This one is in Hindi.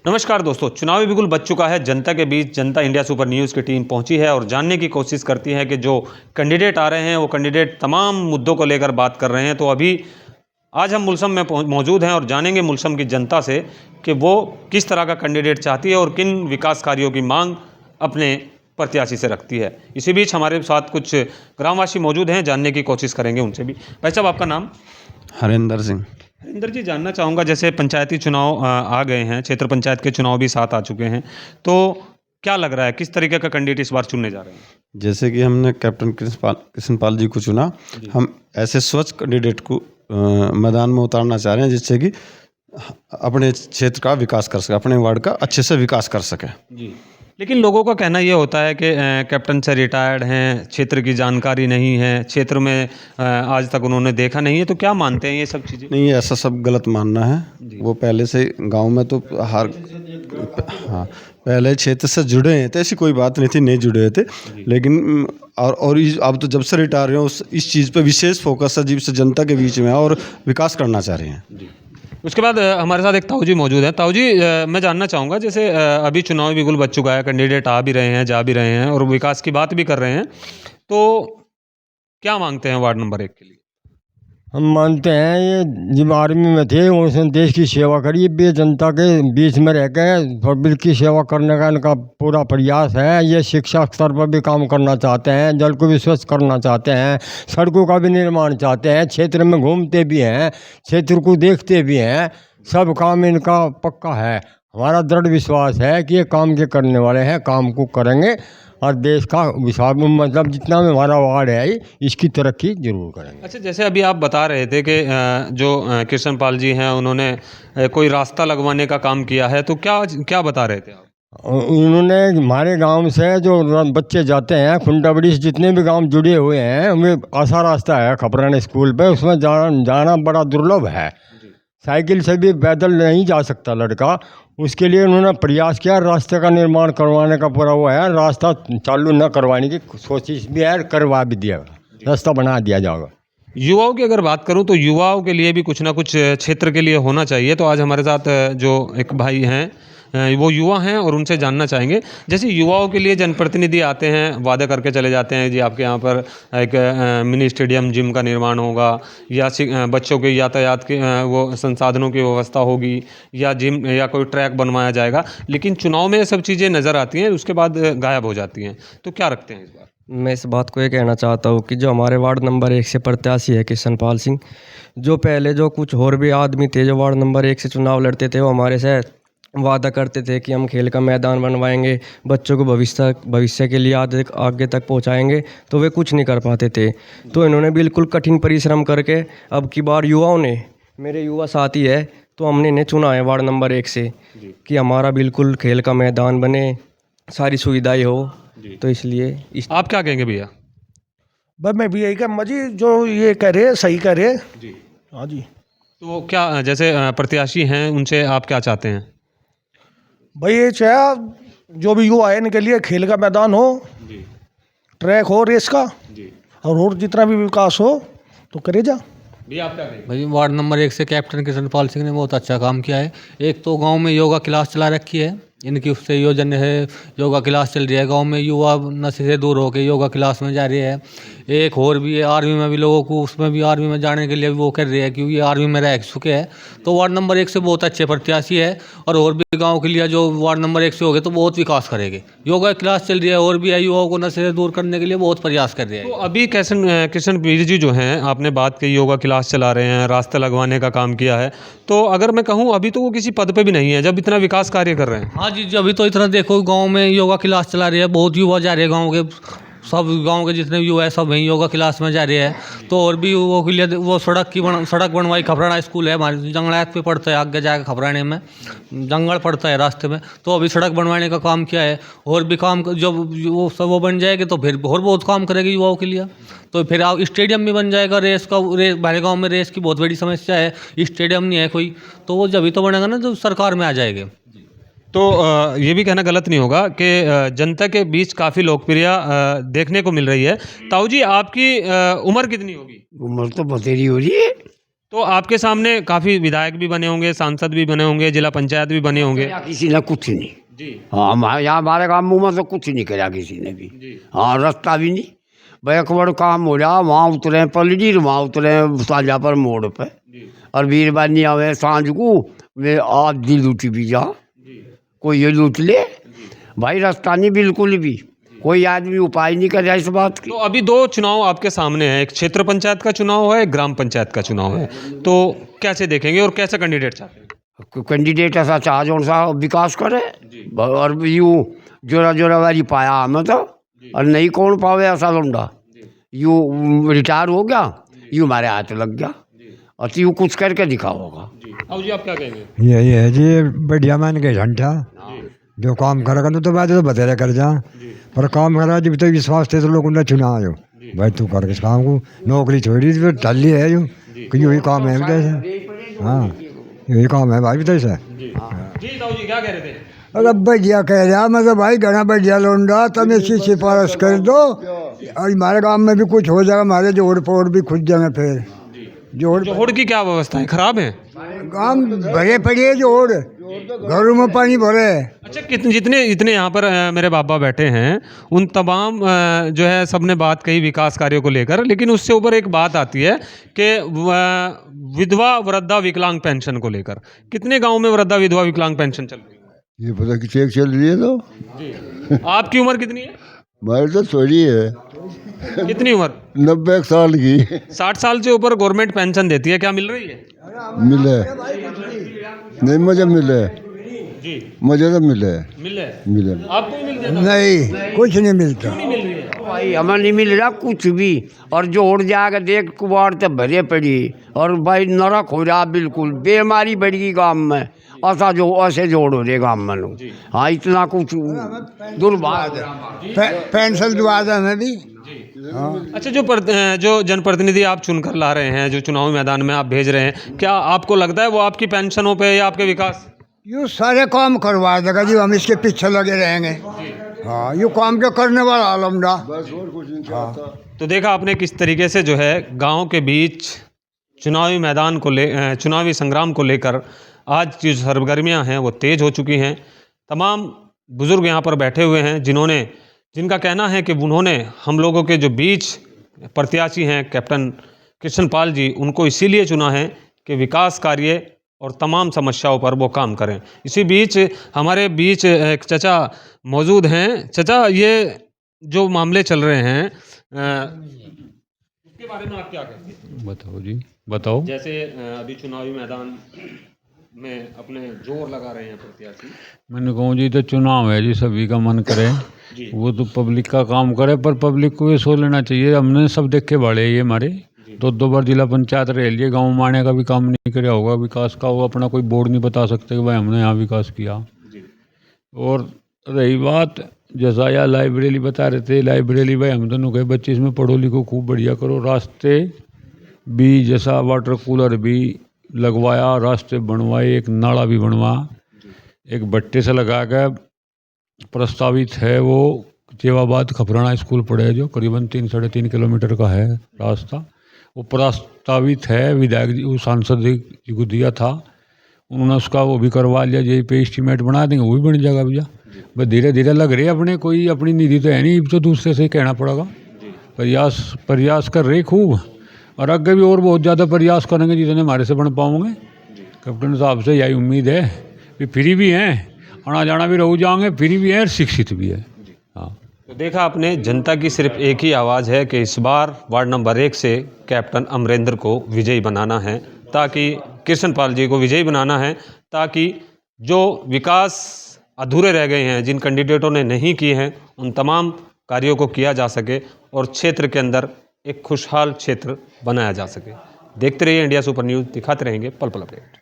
नमस्कार दोस्तों, चुनावी बिगुल बज चुका है। जनता के बीच जनता इंडिया सुपर न्यूज़ की टीम पहुंची है और जानने की कोशिश करती है कि जो कैंडिडेट आ रहे हैं वो कैंडिडेट तमाम मुद्दों को लेकर बात कर रहे हैं। तो अभी आज हम मुलसम में मौजूद हैं और जानेंगे मुलसम की जनता से कि वो किस तरह का कैंडिडेट चाहती है और किन विकास कार्यों की मांग अपने प्रत्याशी से रखती है। इसी बीच हमारे साथ कुछ ग्रामवासी मौजूद हैं, जानने की कोशिश करेंगे उनसे भी। भाई साहब, आपका नाम? हरिंदर सिंह। हरिंदर जी, जानना चाहूँगा, जैसे पंचायती चुनाव आ गए हैं, क्षेत्र पंचायत के चुनाव भी साथ आ चुके हैं, तो क्या लग रहा है किस तरीके का कैंडिडेट इस बार चुनने जा रहे हैं? जैसे कि हमने कैप्टन कृष्णपाल जी को चुना, हम ऐसे स्वच्छ कैंडिडेट को मैदान में उतारना चाह रहे हैं जिससे कि अपने क्षेत्र का विकास कर सके, अपने वार्ड का अच्छे से विकास कर सके जी। लेकिन लोगों का कहना ये होता है कि कैप्टन से रिटायर्ड हैं, क्षेत्र की जानकारी नहीं है, क्षेत्र में आज तक उन्होंने देखा नहीं है, तो क्या मानते हैं ये सब चीज़ें? नहीं, ऐसा सब गलत मानना है। वो पहले से गांव में तो पहले क्षेत्र से जुड़े हैं, तो ऐसी कोई बात नहीं थी, नहीं जुड़े थे। लेकिन अब तो जब से रिटायर हैं इस चीज़ पे विशेष फोकस है, जिससे जनता के बीच में और विकास करना चाह रहे हैं। उसके बाद हमारे साथ एक ताऊ जी मौजूद हैं। ताऊ जी, मैं जानना चाहूँगा, जैसे अभी चुनाव बिगुल बज चुका है, कैंडिडेट आ भी रहे हैं, जा भी रहे हैं और विकास की बात भी कर रहे हैं, तो क्या मांगते हैं वार्ड नंबर 1 के लिए? हम मानते हैं ये जब आर्मी में थे उसने देश की सेवा करी, बे जनता के बीच में रह के पब्लिक की सेवा करने का इनका पूरा प्रयास है। ये शिक्षा स्तर पर भी काम करना चाहते हैं, जल को भी स्वच्छ करना चाहते हैं, सड़कों का भी निर्माण चाहते हैं, क्षेत्र में घूमते भी हैं, क्षेत्र को देखते भी हैं, सब काम इनका पक्का है। हमारा दृढ़ विश्वास है कि ये काम के करने वाले हैं, काम को करेंगे और देश का विशाल मतलब जितना भी हमारा वार्ड है इसकी तरक्की जरूर करेंगे। अच्छा, जैसे अभी आप बता रहे थे कि जो कृष्णपाल जी हैं उन्होंने कोई रास्ता लगवाने का काम किया है, तो क्या क्या बता रहे थे आप? उन्होंने हमारे गांव से जो बच्चे जाते हैं खुंडाबड़ी से, जितने भी गांव जुड़े हुए हैं उनमें आसा रास्ता है खपराने स्कूल पे, उसमें जाना बड़ा दुर्लभ है। साइकिल से भी पैदल नहीं जा सकता लड़का, उसके लिए उन्होंने प्रयास किया, रास्ते का निर्माण करवाने का पूरा हुआ है। रास्ता चालू न करवाने की कोशिश भी है, करवा भी दिया, रास्ता बना दिया जाएगा। युवाओं की अगर बात करूं तो युवाओं के लिए भी कुछ ना कुछ क्षेत्र के लिए होना चाहिए। तो आज हमारे साथ जो एक भाई हैं वो युवा हैं और उनसे जानना चाहेंगे, जैसे युवाओं के लिए जनप्रतिनिधि आते हैं, वादे करके चले जाते हैं, जी आपके यहाँ पर एक मिनी स्टेडियम जिम का निर्माण होगा या बच्चों के यातायात के वो संसाधनों की व्यवस्था होगी या जिम या कोई ट्रैक बनवाया जाएगा, लेकिन चुनाव में ये सब चीज़ें नज़र आती हैं, उसके बाद गायब हो जाती हैं। तो क्या रखते हैं इस बार? मैं इस बात को ये कहना चाहता हूँ कि जो हमारे वार्ड नंबर 1 से प्रत्याशी है कृष्णपाल सिंह, जो पहले जो कुछ और भी आदमी थे जो वार्ड नंबर 1 से चुनाव लड़ते थे, वो हमारे से वादा करते थे कि हम खेल का मैदान बनवाएंगे, बच्चों को भविष्य के लिए आगे तक पहुंचाएंगे, तो वे कुछ नहीं कर पाते थे। तो इन्होंने बिल्कुल कठिन परिश्रम करके अब की बार युवाओं ने, मेरे युवा साथी है, तो हमने इन्हें चुना है वार्ड नंबर 1 से कि हमारा बिल्कुल खेल का मैदान बने, सारी सुविधाएँ हो। तो इसलिए आप क्या कहेंगे भैया? बस मैं भी यही कहूँगा जी, जो ये कह रहे सही कह रहे जी। हाँ जी। तो क्या जैसे प्रत्याशी हैं उनसे आप क्या चाहते हैं? भाई ये चाहे जो भी युवा है इनके लिए खेल का मैदान हो जी, ट्रैक हो रेस का जी, और जितना भी विकास हो तो करे जा। भाई वार्ड नंबर 1 से कैप्टन कृष्णपाल सिंह ने बहुत अच्छा काम किया है। एक तो गांव में योगा क्लास चला रखी है, इनकी उससे योजना है, योगा क्लास चल रही है गांव में, युवा नशे से दूर होकर योगा क्लास में जा रही है। एक और भी है, आर्मी में भी लोगों को, उसमें भी आर्मी में जाने के लिए वो कर रही है क्योंकि आर्मी में रह चुके हैं। तो वार्ड नंबर 1 से बहुत अच्छे प्रत्याशी है और भी गाँव के लिए जो वार्ड नंबर 1 से हो गए तो बहुत विकास करेंगे। योगा क्लास चल रही है और भी है, युवाओं को नशे से दूर करने के लिए बहुत प्रयास कर रहे हैं। तो अभी कृष्णवीर जी जो हैं, आपने बात की योगा क्लास चला रहे हैं, रास्ते लगवाने का काम किया है, तो अगर मैं कहूँ अभी तो वो किसी पद पे भी नहीं है जब इतना विकास कार्य कर रहे हैं। हाँ जी, अभी तो इतना देखो गांव में योगा क्लास चला रही है, बहुत युवा जा रहे हैं, गांव के सब गांव के जितने युवा है सब वहीं योगा क्लास में जा रहे हैं। तो और भी युवाओं के लिए वो सड़क बनवाई, खपराना स्कूल है हमारे जंगलात पे पड़ता है, आगे जाकर खपराने में जंगल पड़ता है रास्ते में, तो अभी सड़क बनवाने का काम किया है। और भी काम जब वो सब वो बन जाएगी तो फिर और बहुत काम करेगी युवाओं के लिए। तो फिर स्टेडियम भी बन जाएगा, रेस हमारे गाँव में रेस की बहुत बड़ी समस्या है, स्टेडियम नहीं है कोई, तो वो जब भी तो बनेगा ना जब सरकार में आ जाएंगे। तो ये भी कहना गलत नहीं होगा कि जनता के बीच काफ़ी लोकप्रियता देखने को मिल रही है। ताऊ जी, आपकी उम्र कितनी होगी? उम्र तो बतेरी हो रही है। तो आपके सामने काफ़ी विधायक भी बने होंगे, सांसद भी बने होंगे, जिला पंचायत भी बने होंगे। या किसी ने कुछ नहीं। जी हाँ हमारे यहाँ हमारे गाँव में तो कुछ नहीं करा किसी ने भी। हाँ रास्ता भी नहीं, बैकवर्ड काम हो रहा, वहाँ उतरे पलड़ी, वहाँ उतरे साझा पर मोड़ पे, और वीरबानी आवे सांझ को वे आधी लूटी भी जा, कोई ये लूट ले भाई, रास्ता नहीं बिल्कुल भी, कोई आदमी उपाय नहीं कर रहा इस बात की। तो अभी दो चुनाव आपके सामने हैं, एक क्षेत्र पंचायत का चुनाव है, एक ग्राम पंचायत का चुनाव है, तो कैसे देखेंगे और कैसे कैंडिडेट चाहते हैं? कैंडिडेट ऐसा चाह जो सा विकास करे, और यूँ जोरा जोरा वाली पाया हमें तो, और नहीं कौन पावे ऐसा लौंडा, यूँ रिटायर हो गया, यूँ हमारे हाथ लग गया, और यूँ कुछ करके दिखा होगा। अब जी आप क्या कहेंगे? यही है जी, बढ़िया मान के घंटा जो काम करेगा तो बात तो बतेरा कर जा, पर काम करा जब तो विश्वास थे तो लोग उन्हें चुना जो भाई तू कर किस काम को, नौकरी छोड़ी तो टल्ली है जो कि यही काम है बताइए। हाँ यही काम है भाई बताइए। जी ताऊ जी क्या कह रहे थे? अरे बढ़िया कह रहा मतलब भाई घना बढ़िया लौंडा, तुम इसकी सिफारिश कर दो और हमारे गांव में भी कुछ हो जाएगा, हमारे जोड़ पोड़ भी खुद जाएंगे। फिर जोड़ की क्या व्यवस्था है? खराब है? काम भरे पड़ी है जोड़, घरों में पानी भरे। अच्छा जितने जितने यहाँ पर मेरे बाबा बैठे हैं उन तमाम जो है सबने बात कही विकास कार्यों को लेकर, लेकिन उससे ऊपर एक बात आती है कि विधवा वृद्धा विकलांग पेंशन को लेकर कितने गांव में वृद्धा विधवा विकलांग पेंशन चल रही है? ये पता कि चेक चल रही है तो आपकी उम्र कितनी है? हमारी तो थोड़ी है, कितनी उम्र? 90 साल की। 60 साल से ऊपर गवर्नमेंट पेंशन देती है, क्या मिल रही है? मिले नहीं, मुझे मिले जी मुझे तो मिले मिले आपको भी मिल जाता? नहीं कुछ नहीं मिलता भाई हमें नहीं मिल रहा कुछ भी, और जोड़ जाकर देख कुबाड़ तो भरे पड़ी, और भाई नरक हो रहा बिल्कुल, बीमारी बढ़ गई गाँव में, ऐसा जो ऐसे जोड़ हो रहे गाँव में लोग। हाँ इतना कुछ दुर्भाग्य। पेंशन दुआ में भी। अच्छा जो जनप्रतिनिधि आप चुनकर ला रहे हैं, जो चुनावी मैदान में आप भेज रहे हैं, क्या आपको लगता है वो आपकी पेंशनों पे या आपके विकास? यूँ सारे काम करवा देगा जी, हम इसके पीछे लगे रहेंगे। हाँ यूँ काम के करने वाला आलमडा। तो देखा आपने किस तरीके से जो है गांव के बीच चुनावी मैदान को चुनावी संग्राम को लेकर आज की जो सरगर्मियाँ हैं वो तेज़ हो चुकी हैं। तमाम बुज़ुर्ग यहाँ पर बैठे हुए हैं जिनका कहना है कि उन्होंने हम लोगों के जो बीच प्रत्याशी हैं कैप्टन कृष्णपाल जी, उनको इसीलिए चुना है कि विकास कार्य और तमाम समस्याओं पर वो काम करें। इसी बीच हमारे बीच एक चचा मौजूद हैं। चचा ये जो मामले चल रहे हैं उसके बारे में आप क्या कहते हैं? बताओ जी बताओ। जैसे अभी चुनावी मैदान में अपने जोर लगा रहे हैं प्रत्याशी। मैंने कहूँ जी तो चुनाव है जी, सभी का मन करे वो तो पब्लिक का काम करे, पर पब्लिक को ये सोच लेना चाहिए, हमने सब देख के बड़े ये हमारे 2 बार जिला पंचायत रह लिए, गाँव में आने का भी काम नहीं कराया होगा, विकास का होगा अपना कोई बोर्ड नहीं बता सकते कि भाई हमने यहाँ विकास किया। और रही बात जैसा या लाइब्रेरी बता रहे थे, लाइब्रेरी भाई हम दोनों गए बच्चे इसमें पढ़ो लिखो खूब बढ़िया करो, रास्ते भी जैसा वाटर कूलर भी लगवाया, रास्ते बनवाए, एक नाला भी बनवाया, एक बट्टे से लगा कर प्रस्तावित है वो जेवाबाद खपराना स्कूल पड़े जो करीबन 3-3.5 किलोमीटर का है रास्ता, वो प्रस्तावित है, विधायक जी सांसद जी को दिया था, उन्होंने उसका वो भी करवा लिया, यही पे एस्टीमेट बना देंगे वो भी बन जाएगा भैया। बस धीरे धीरे लग रही है, अपने कोई अपनी निधि तो है नहीं, तो दूसरे से ही कहना पड़ेगा। प्रयास कर रहे खूब, और आगे भी और बहुत ज़्यादा प्रयास करेंगे जितने हमारे से बन पाओगे। कैप्टन साहब से यही उम्मीद है कि फ्री भी हैं, आना जाना भी रहू जाएंगे, फ्री भी है और शिक्षित भी है। हाँ तो देखा आपने, जनता की सिर्फ एक ही आवाज़ है कि इस बार वार्ड नंबर 1 से कैप्टन अमरेंद्र को विजयी बनाना है, ताकि कृष्णपाल जी को विजयी बनाना है, ताकि जो विकास अधूरे रह गए हैं, जिन कैंडिडेटों ने नहीं किए हैं, उन तमाम कार्यों को किया जा सके और क्षेत्र के अंदर एक खुशहाल क्षेत्र बनाया जा सके। देखते रहिए इंडिया सुपर न्यूज़, दिखाते रहेंगे पल पल अपडेट।